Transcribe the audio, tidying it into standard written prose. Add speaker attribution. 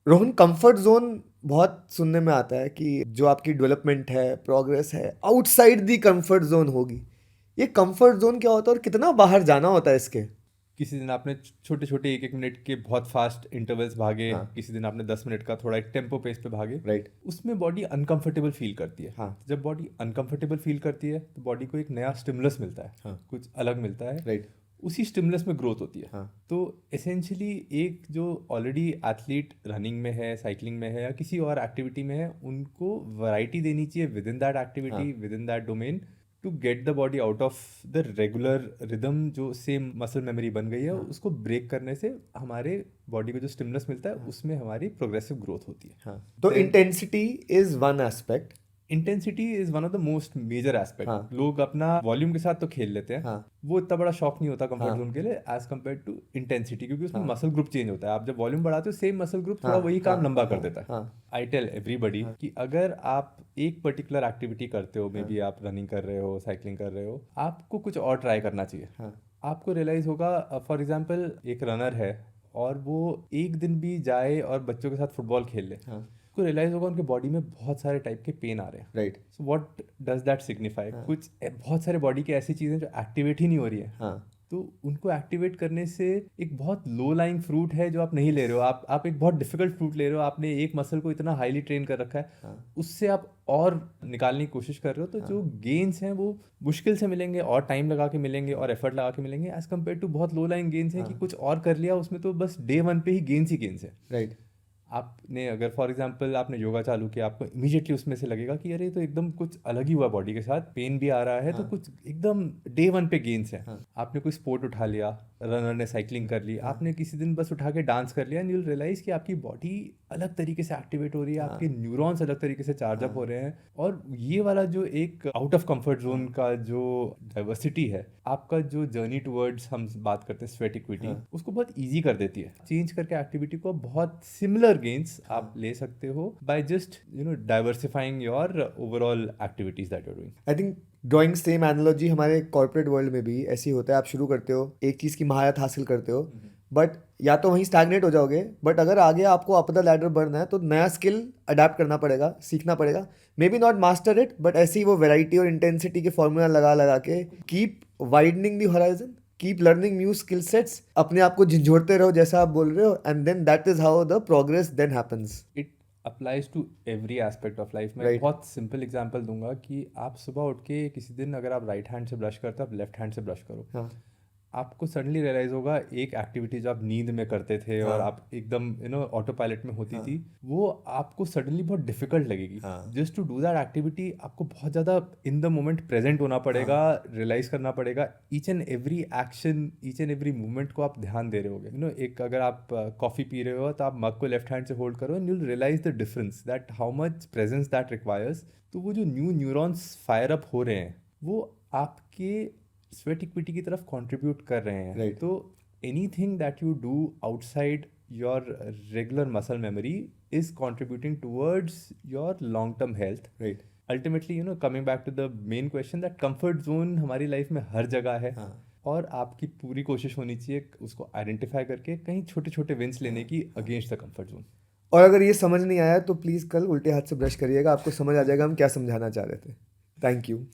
Speaker 1: Rohan, comfort zone बहुत सुनने में आता है कि जो आपकी डेवलपमेंट है, प्रोग्रेस है, आउटसाइड दी कंफर्ट जोन होगी। ये कंफर्ट जोन क्या होता है और कितना बाहर जाना होता है इसके?
Speaker 2: किसी दिन आपने छोटे छोटे एक एक मिनट के बहुत फास्ट इंटरवल्स भागे,
Speaker 1: हाँ।
Speaker 2: किसी दिन आपने 10 मिनट का थोड़ा एक टेम्पो पेस पे भागे।
Speaker 1: राइट।
Speaker 2: उसमें बॉडी अनकंफर्टेबल फील करती है।
Speaker 1: हाँ।
Speaker 2: जब बॉडी अनकंफर्टेबल फील करती है तो बॉडी को एक नया स्टिमुलस मिलता है,
Speaker 1: हाँ।
Speaker 2: कुछ अलग मिलता है।
Speaker 1: राइट।
Speaker 2: उसी स्टिमुलस में ग्रोथ होती है।
Speaker 1: हाँ।
Speaker 2: तो एसेंशियली एक जो ऑलरेडी एथलीट रनिंग में है, साइकिलिंग में है या किसी और एक्टिविटी में है, उनको वैरायटी देनी चाहिए within that activity, within that domain, to get the body out of the regular rhythm जो सेम मसल मेमोरी बन गई है।
Speaker 1: हाँ।
Speaker 2: उसको ब्रेक करने से हमारे बॉडी को जो स्टिमुलस मिलता है,
Speaker 1: हाँ।
Speaker 2: उसमें हमारी प्रोग्रेसिव ग्रोथ होती है।
Speaker 1: हाँ। तो intensity is one aspect.
Speaker 2: Intensity is one of the most major aspect.
Speaker 1: हाँ।
Speaker 2: लोग अपना वॉल्यूम के साथ तो खेल लेते हैं,
Speaker 1: हाँ।
Speaker 2: वो इतना बड़ा शॉक नहीं होता कंफर्ट
Speaker 1: हाँ।
Speaker 2: जोन के लिए एज कम्पेयर टू इंटेंसिटी, क्योंकि उसमें
Speaker 1: हाँ।
Speaker 2: मसल ग्रुप चेंज होता है। आप जब वॉल्यूम बढ़ाते हो, सेम मसल ग्रुप थोड़ा
Speaker 1: हाँ।
Speaker 2: वही
Speaker 1: हाँ।
Speaker 2: काम लंबा कर
Speaker 1: हाँ।
Speaker 2: देता है।
Speaker 1: हाँ।
Speaker 2: आई टेल एवरीबडी
Speaker 1: हाँ।
Speaker 2: कि अगर आप एक पर्टिकुलर एक्टिविटी करते हो, मे
Speaker 1: हाँ।
Speaker 2: बी आप रनिंग कर रहे हो, साइकिलिंग कर रहे हो, आपको कुछ और ट्राई करना चाहिए।
Speaker 1: हाँ।
Speaker 2: आपको रियलाइज होगा, फॉर एग्जाम्पल एक रनर है और वो एक दिन भी जाए और बच्चों के साथ फुटबॉल खेल ले,
Speaker 1: हाँ।
Speaker 2: उसको रियलाइज होगा उनके बॉडी में बहुत सारे टाइप के पेन आ रहे हैं।
Speaker 1: Right.
Speaker 2: So what does that signify?
Speaker 1: हाँ।
Speaker 2: कुछ बहुत सारे बॉडी के ऐसी चीज़ें जो एक्टिवेट ही नहीं हो रही है।
Speaker 1: हाँ।
Speaker 2: तो उनको एक्टिवेट करने से एक बहुत लो लाइंग फ्रूट है जो आप नहीं ले रहे हो। आप एक बहुत डिफिकल्ट फ्रूट ले रहे हो, आपने एक मसल को इतना हाईली ट्रेन कर रखा है,
Speaker 1: हाँ।
Speaker 2: उससे आप और निकालने की कोशिश कर रहे हो। तो
Speaker 1: हाँ।
Speaker 2: जो गेन्स हैं वो मुश्किल से मिलेंगे और टाइम लगा के मिलेंगे और एफर्ट लगा के मिलेंगे, एज कम्पेयर टू बहुत लो लाइंग गेन्स हैं कि
Speaker 1: हाँ।
Speaker 2: कुछ और कर लिया उसमें, तो बस डे वन पे ही गेन्स ही गेन्स है।
Speaker 1: राइट।
Speaker 2: आपने अगर फॉर एग्जांपल आपने योगा चालू किया, आपको इमीडिएटली उसमें से लगेगा कि अरे, तो एकदम कुछ अलग ही हुआ बॉडी के साथ, पेन भी आ रहा है, तो
Speaker 1: हाँ।
Speaker 2: कुछ एकदम डे वन पे गेन्स है।
Speaker 1: हाँ।
Speaker 2: आपने कोई स्पोर्ट उठा लिया, रनर ने साइकिलिंग कर ली,
Speaker 1: हाँ।
Speaker 2: आपने किसी दिन बस उठा के डांस कर लिया, एंड यू विल रियलाइज कि आपकी बॉडी अलग तरीके से एक्टिवेट हो रही है,
Speaker 1: हाँ।
Speaker 2: आपके न्यूरॉन्स अलग तरीके से चार्ज अप
Speaker 1: हाँ।
Speaker 2: हो रहे हैं। और ये वाला जो एक आउट ऑफ कंफर्ट जोन
Speaker 1: हाँ।
Speaker 2: का जो डाइवर्सिटी है, आपका जो जर्नी टुवर्ड्स, हम बात करते हैं स्वेट इक्विटी,
Speaker 1: हाँ।
Speaker 2: उसको बहुत ईजी कर देती है। चेंज करके एक्टिविटी को बहुत सिमिलर गेन्स आप ले सकते हो by just diversifying your overall activities that you are doing.
Speaker 1: I think drawing same analogy हमारे कॉर्पोरेट वर्ल्ड में भी ऐसी होता है। आप शुरू करते हो, एक चीज़ की महारत हासिल करते हो, बट या तो वहीं स्टैग्नेट हो जाओगे, बट अगर आगे आपको अप द लैडर बढ़ना है तो नया स्किल अडेप्ट करना पड़ेगा, सीखना पड़ेगा। May be not master it, but ऐसे ही वो वेराइटी और इंटेंसिटी के फॉर्मूला लगा लगा के keep widening the horizon, keep learning new skill sets, अपने आप को झंझोड़ते रहो जैसा आप बोल रहे हो, and then that is how the progress then happens.
Speaker 2: It applies to every aspect of life. मैं एक
Speaker 1: राइट।
Speaker 2: बहुत सिंपल एग्जांपल दूंगा कि आप सुबह उठ के किसी दिन अगर आप राइट हैंड से ब्रश करते हो, आप लेफ्ट हैंड से ब्रश करो,
Speaker 1: हाँ।
Speaker 2: आपको सडनली रियलाइज होगा एक एक्टिविटी जो आप नींद में करते थे और
Speaker 1: हाँ।
Speaker 2: आप एकदम ऑटो पायलट में होती
Speaker 1: हाँ।
Speaker 2: थी, वो आपको सडनली बहुत डिफिकल्ट लगेगी।
Speaker 1: हाँ।
Speaker 2: Just to do that activity आपको बहुत ज़्यादा इन द मोमेंट प्रेजेंट होना पड़ेगा, रियलाइज करना पड़ेगा each and every action, each and every movement को आप ध्यान दे रहे होगे। एक अगर आप कॉफ़ी पी रहे हो तो आप मग को लेफ्ट हैंड से होल्ड करो, and you will realize the difference that how much presence that requires. तो वो जो न्यू न्यूरॉन्स फायर अप हो रहे हैं, वो आपके स्वेट इक्विटी की तरफ कंट्रीब्यूट कर रहे हैं।
Speaker 1: Right.
Speaker 2: तो anything that you do outside your regular muscle memory is contributing towards your long term health.
Speaker 1: Right.
Speaker 2: Ultimately coming back to the main question, that comfort zone हमारी life में हर जगह है।
Speaker 1: हाँ।
Speaker 2: और आपकी पूरी कोशिश होनी चाहिए उसको आइडेंटिफाई करके कहीं छोटे छोटे विंस लेने की अगेंस्ट द कंफर्ट जोन।
Speaker 1: और अगर ये समझ नहीं आया तो प्लीज़ कल उल्टे हाथ से ब्रश करिएगा, आपको समझ आ जाएगा हम क्या समझाना चाह रहे थे। Thank you.